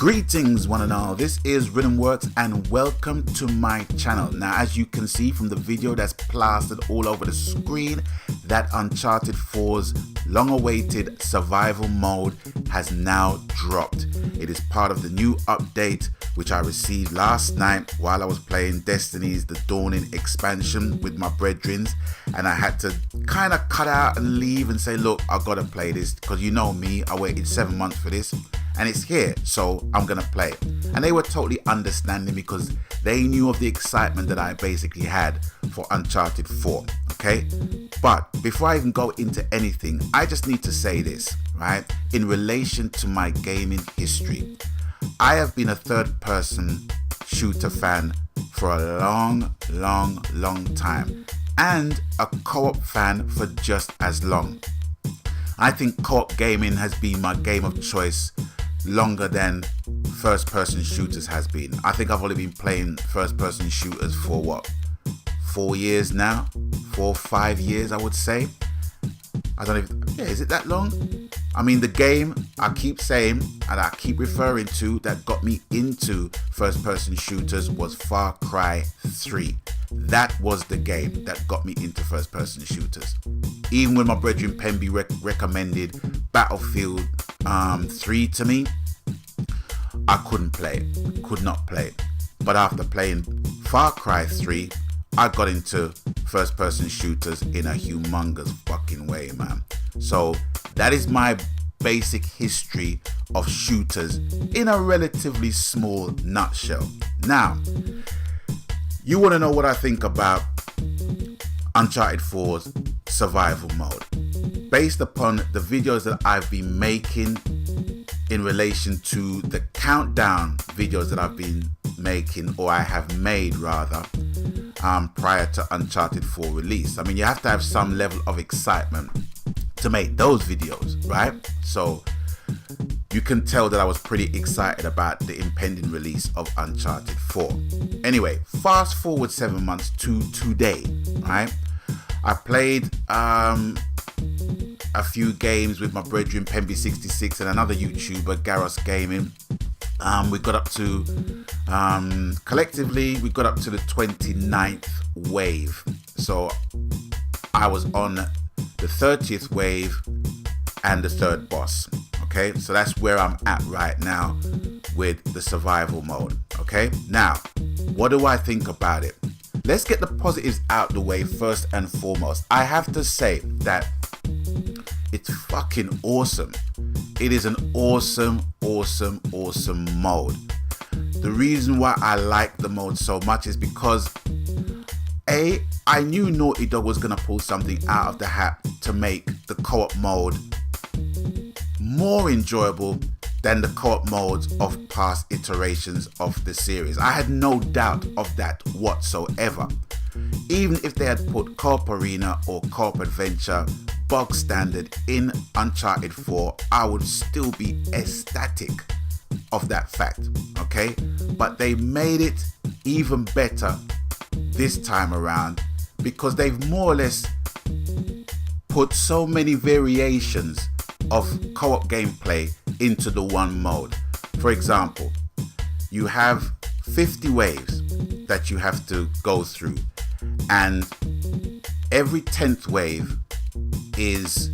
Greetings one and all, this is Rhythmworks and welcome to my channel. Now as you can see from the video that's plastered all over the screen, that Uncharted 4's long-awaited survival mode has now dropped. It is part of the new update which I received last night while I was playing Destiny's The Dawning expansion with my brethrens, and I had to kind of cut out and leave and say, look, I've got to play this because you know me, I waited 7 months for this and it's here, so I'm gonna play it. And they were totally understanding because they knew of the excitement that I basically had for Uncharted 4, okay? But before I even go into anything, I just need to say this, right? In relation to my gaming history, I have been a third-person shooter fan for a long time, and a co-op fan for just as long. I think co-op gaming has been my game of choice longer than first-person shooters has been. I think I've only been playing first-person shooters for what, 4 years now? 4 or 5 years, I would say. I don't even, yeah, is it that long? I mean, the game I keep saying and I keep referring to that got me into first-person shooters was Far Cry 3. That was the game that got me into first-person shooters. Even when my brethren Penby recommended Battlefield 3 to me, I couldn't play it, could not play it. But after playing Far Cry 3, I got into first-person shooters in a humongous fucking way, man. So that is my basic history of shooters in a relatively small nutshell. Now, you want to know what I think about Uncharted 4's survival mode. Based upon the videos that I've been making in relation to the countdown videos that I've been making, or I have made rather, prior to Uncharted 4 release. I mean, you have to have some level of excitement to make those videos, right? So you can tell that I was pretty excited about the impending release of Uncharted 4. Anyway, fast forward 7 months to today, right? I played a few games with my brethren Penby66 and another YouTuber, Garros Gaming. We got up to, collectively, we got up to the 29th wave. So I was on the 30th wave and the third boss. Okay, so that's where I'm at right now with the survival mode. Okay, now, what do I think about it? Let's get the positives out the way first and foremost. I have to say that it's fucking awesome. It is an awesome mode. The reason why I like the mode so much is because I knew Naughty Dog was gonna pull something out of the hat to make the co-op mode more enjoyable than the co-op modes of past iterations of the series. I had no doubt of that whatsoever. Even if they had put co-op arena or co-op adventure bog standard in Uncharted 4, I would still be ecstatic of that fact, okay? But they made it even better this time around because they've more or less put so many variations of co-op gameplay into the one mode. For example, you have 50 waves that you have to go through, and every 10th wave is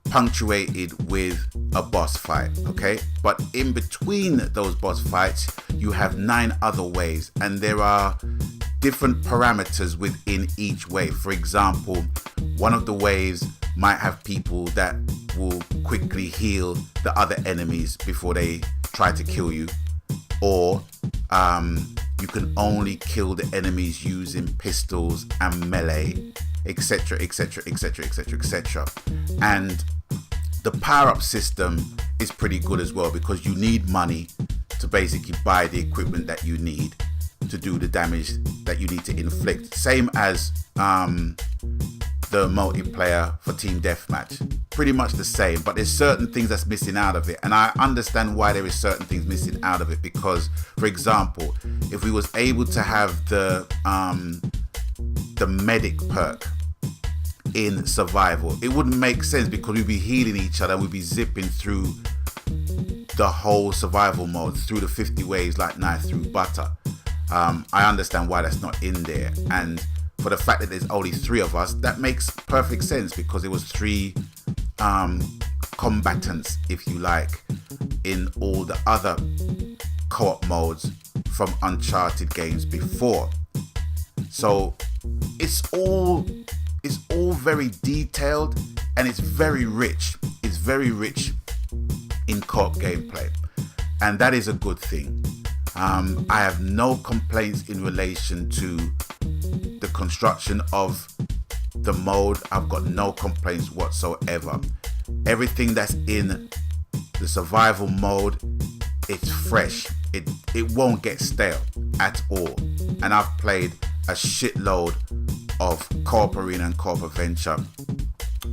punctuated with a boss fight, okay? But in between those boss fights, you have 9 other waves, and there are different parameters within each wave. For example, one of the waves might have people that will quickly heal the other enemies before they try to kill you, or you can only kill the enemies using pistols and melee, etc, etc, etc, etc, etc. And the power-up system is pretty good as well because you need money to basically buy the equipment that you need to do the damage that you need to inflict. Same as the multiplayer for Team Deathmatch. Pretty much the same, but there's certain things that's missing out of it, and I understand why there is certain things missing out of it because, for example, if we was able to have the medic perk in survival, it wouldn't make sense because we'd be healing each other and we'd be zipping through the whole survival mode through the 50 ways like knife through butter. I understand why that's not in there, and for the fact that there's only 3 of us, that makes perfect sense, because it was 3 combatants, if you like, in all the other co-op modes from Uncharted games before. So it's all very detailed, and it's very rich. It's very rich in co-op gameplay, and that is a good thing. I have no complaints in relation to the construction of the mode. I've got no complaints whatsoever. Everything that's in the survival mode, it's fresh. It won't get stale at all. And I've played a shitload of co-op arena and co-op adventure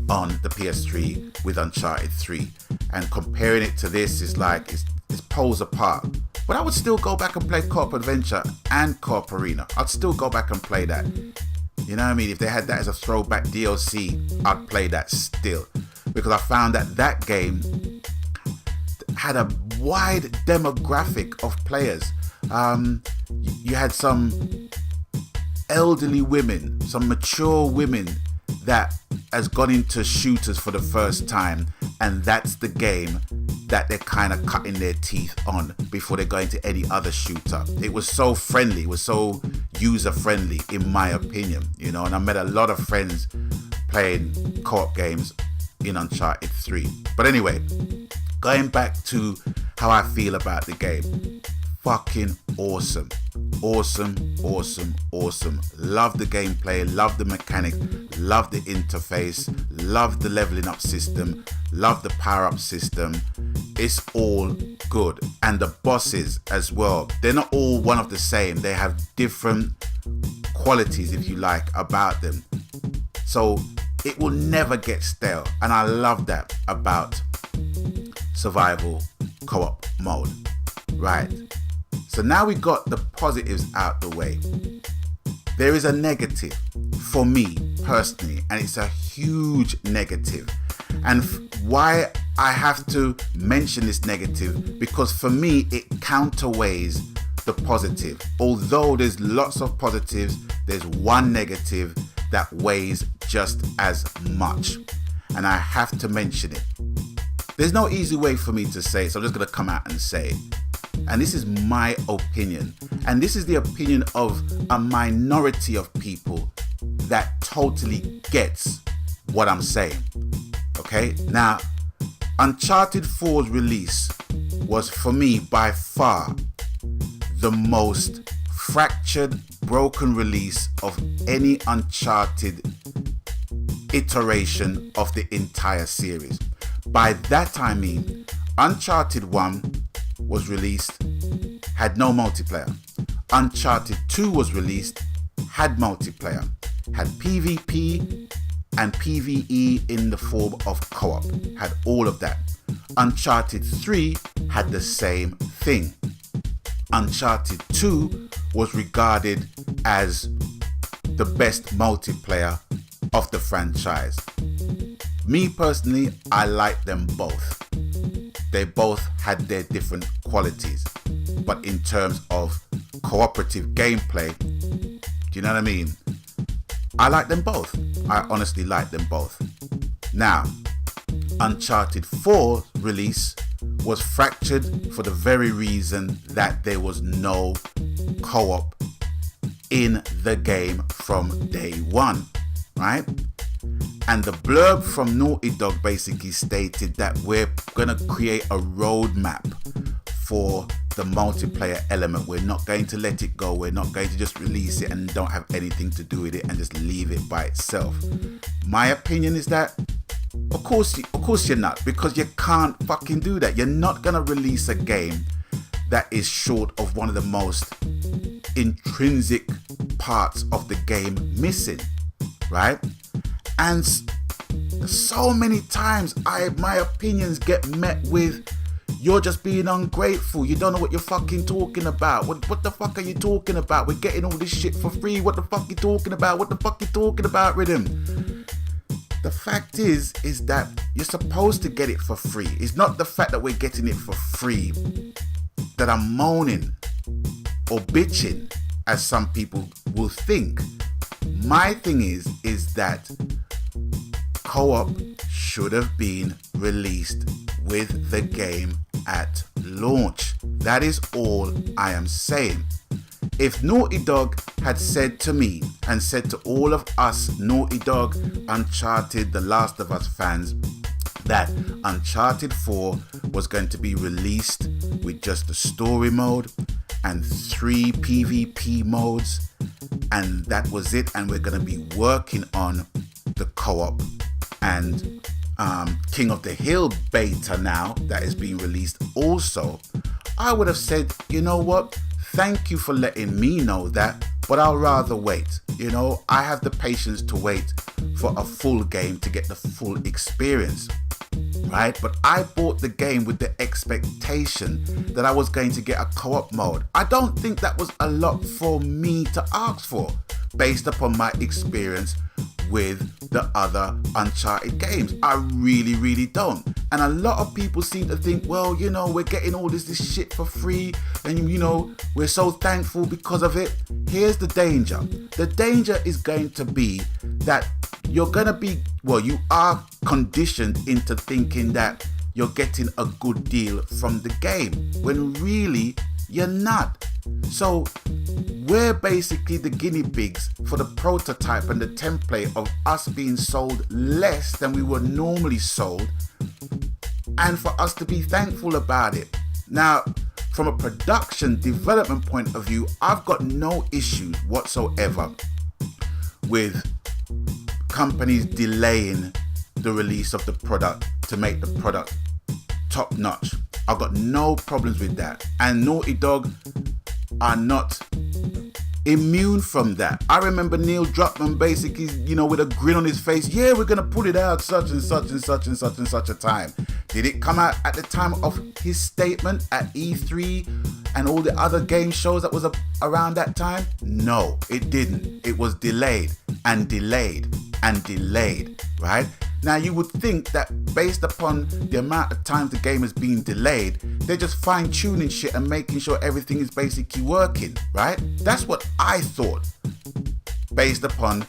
on the PS3 with Uncharted 3, and comparing it to this is like it's poles apart. But I would still go back and play co-op adventure and co-op arena. I'd still go back and play that. You know what I mean? If they had that as a throwback DLC, I'd play that still, because I found that game had a wide demographic of players. You had some elderly women, some mature women that has gone into shooters for the first time, and that's the game that they're kind of cutting their teeth on before they go into any other shooter. It was so friendly, it was so user friendly in my opinion, you know, and I met a lot of friends playing co-op games in Uncharted 3. But anyway, going back to how I feel about the game, fucking awesome. Awesome. Love the gameplay, love the mechanics, love the interface, love the leveling up system, love the power up system. It's all good. And the bosses as well, they're not all one of the same. They have different qualities, if you like, about them. So it will never get stale. And I love that about survival co-op mode. Right. So now we got the positives out the way. There is a negative for me personally, and it's a huge negative. And why I have to mention this negative, because for me it counterweighs the positive. Although there's lots of positives, there's one negative that weighs just as much, and I have to mention it. There's no easy way for me to say it, so I'm just going to come out and say it. And this is my opinion. And this is the opinion of a minority of people that totally gets what I'm saying. Okay? Now, Uncharted 4's release was for me by far the most fractured, broken release of any Uncharted iteration of the entire series. By that I mean, Uncharted 1 was released, had no multiplayer. Uncharted 2 was released, had multiplayer, had PvP and PvE in the form of co-op, had all of that. Uncharted 3 had the same thing. Uncharted 2 was regarded as the best multiplayer of the franchise. Me personally, I like them both. They both had their different qualities, but in terms of cooperative gameplay, do you know what I mean? I like them both. I honestly like them both. Now, Uncharted 4 release was fractured for the very reason that there was no co-op in the game from day one, right? And the blurb from Naughty Dog basically stated that we're gonna create a roadmap for the multiplayer element. We're not going to let it go. We're not going to just release it and don't have anything to do with it and just leave it by itself. My opinion is that of course you're not, because you can't fucking do that. You're not gonna release a game that is short of one of the most intrinsic parts of the game missing, right? And so many times my opinions get met with, you're just being ungrateful, you don't know what you're fucking talking about. What the fuck are you talking about? We're getting all this shit for free. What the fuck you talking about? What the fuck you talking about, Rhythm? The fact is that you're supposed to get it for free. It's not the fact that we're getting it for free that I'm moaning or bitching, as some people will think. My thing is that co-op should have been released with the game at launch. That is all I am saying. If Naughty Dog had said to me and said to all of us Naughty Dog, Uncharted, The Last of Us fans, that Uncharted 4 was going to be released with just the story mode and 3 PvP modes, and that was it, and we're going to be working on the co-op and King of the Hill beta now that is being released also, I would have said, you know what, thank you for letting me know that, but I'll rather wait. You know, I have the patience to wait for a full game to get the full experience, right? But I bought the game with the expectation that I was going to get a co-op mode. I don't think that was a lot for me to ask for based upon my experience with the other Uncharted games. I really don't. And a lot of people seem to think, well, you know, we're getting all this shit for free and, you know, we're so thankful because of it. Here's the danger. The danger is going to be that you're going to be, well, you are conditioned into thinking that you're getting a good deal from the game when really you're not. So we're basically the guinea pigs for the prototype and the template of us being sold less than we were normally sold, and for us to be thankful about it. Now, from a production development point of view, I've got no issues whatsoever with companies delaying the release of the product to make the product top notch. I've got no problems with that. And Naughty Dog are not immune from that. I remember Neil Druckmann basically, you know, with a grin on his face, yeah, we're gonna put it out such and such and such and such and such a time. Did it come out at the time of his statement at E3 and all the other game shows that was around that time? No, it didn't. It was delayed and delayed and delayed, right? Now you would think that based upon the amount of times the game has been delayed, they're just fine-tuning shit and making sure everything is basically working, right? That's what I thought, based upon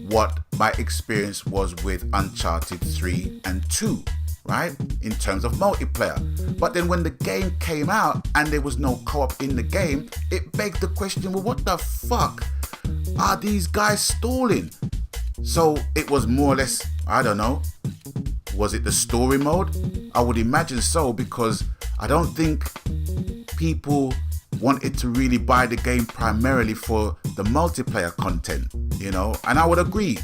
what my experience was with Uncharted 3 and 2, right? In terms of multiplayer. But then when the game came out and there was no co-op in the game, it begged the question, well, what the fuck are these guys stalling? So it was more or less, I don't know, was it the story mode? I would imagine so, because I don't think people wanted to really buy the game primarily for the multiplayer content, you know, and I would agree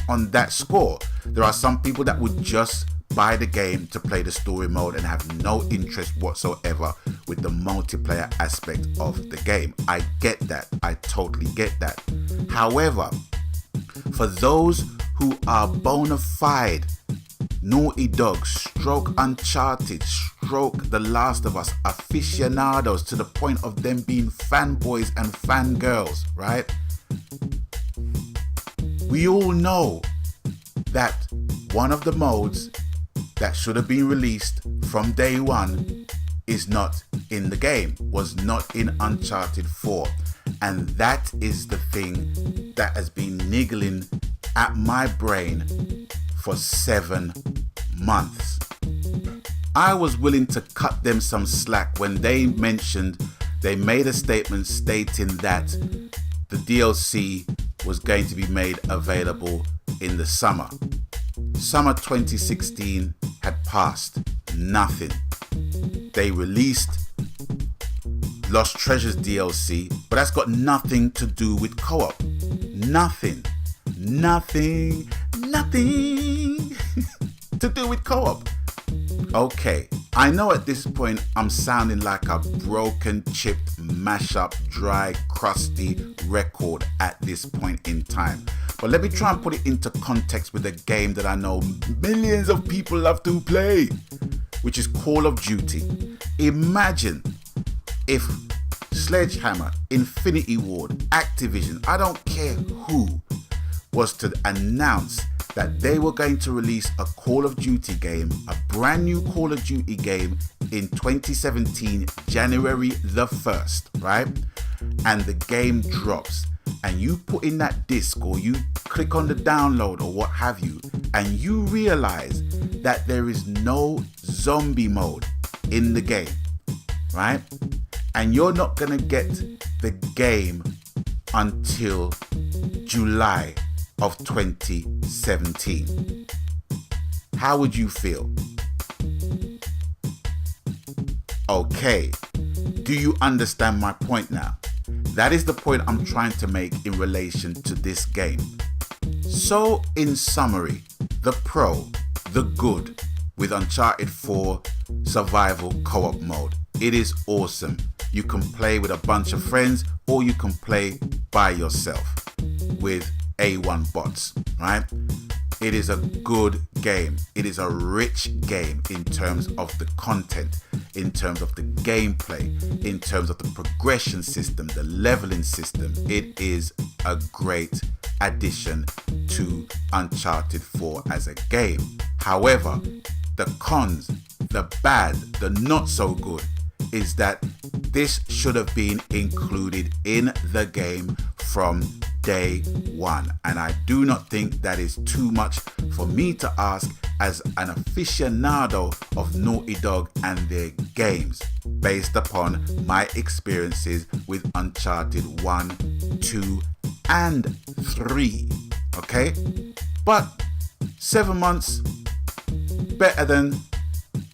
on that score. There are some people that would just buy the game to play the story mode and have no interest whatsoever with the multiplayer aspect of the game. I get that. I totally get that. However, for those who are bona fide Naughty Dog, stroke Uncharted, stroke The Last of Us aficionados to the point of them being fanboys and fangirls, right? We all know that one of the modes that should have been released from day one is not in the game, was not in Uncharted 4. And that is the thing that has been niggling at my brain for 7 months. I was willing to cut them some slack when they made a statement stating that the DLC was going to be made available in the summer. Summer 2016 had passed. Nothing. They released Lost Treasures DLC, but that's got nothing to do with co-op. Nothing to do with co-op. Okay, I know at this point I'm sounding like a broken, chipped, mash-up, dry, crusty record at this point in time. But let me try and put it into context with a game that I know millions of people love to play, which is Call of Duty. Imagine if Sledgehammer, Infinity Ward, Activision, I don't care who, was to announce that they were going to release a Call of Duty game, a brand new Call of Duty game in 2017, January the 1st, right? And the game drops, and you put in that disc, or you click on the download or what have you, and you realize that there is no zombie mode in the game, right? And you're not gonna get the game until July of 2017. How would you feel? Okay, do you understand my point now? That is the point I'm trying to make in relation to this game. So in summary, the pro, the good with Uncharted 4 survival co-op mode. It is awesome. You can play with a bunch of friends, or you can play by yourself with A1 bots, right? It is a good game. It is a rich game in terms of the content, in terms of the gameplay, in terms of the progression system, the leveling system. It is a great addition to Uncharted 4 as a game. However, the cons, the bad, the not so good is that this should have been included in the game from day one, and I do not think that is too much for me to ask as an aficionado of Naughty Dog and their games, based upon my experiences with Uncharted 1, 2 and 3. Okay, but 7 months better than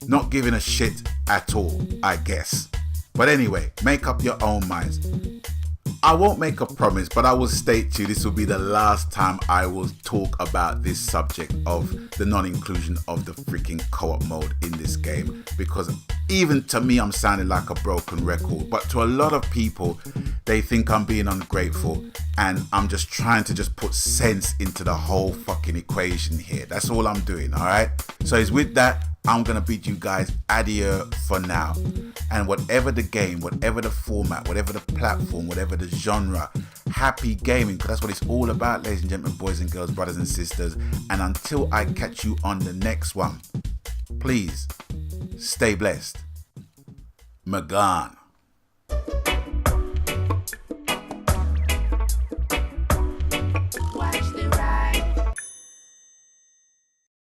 not giving a shit at all, I guess. But anyway, make up your own minds. I won't make a promise, but I will state to you this will be the last time I will talk about this subject of the non-inclusion of the freaking co-op mode in this game, because even to me I'm sounding like a broken record, but to a lot of people they think I'm being ungrateful, and I'm just trying to just put sense into the whole fucking equation here. That's all I'm doing, alright? So it's with that, I'm gonna bid you guys adieu for now. And whatever the game, whatever the format, whatever the platform, whatever the genre, happy gaming, because that's what it's all about, ladies and gentlemen, boys and girls, brothers and sisters. And until I catch you on the next one, please stay blessed. Magan.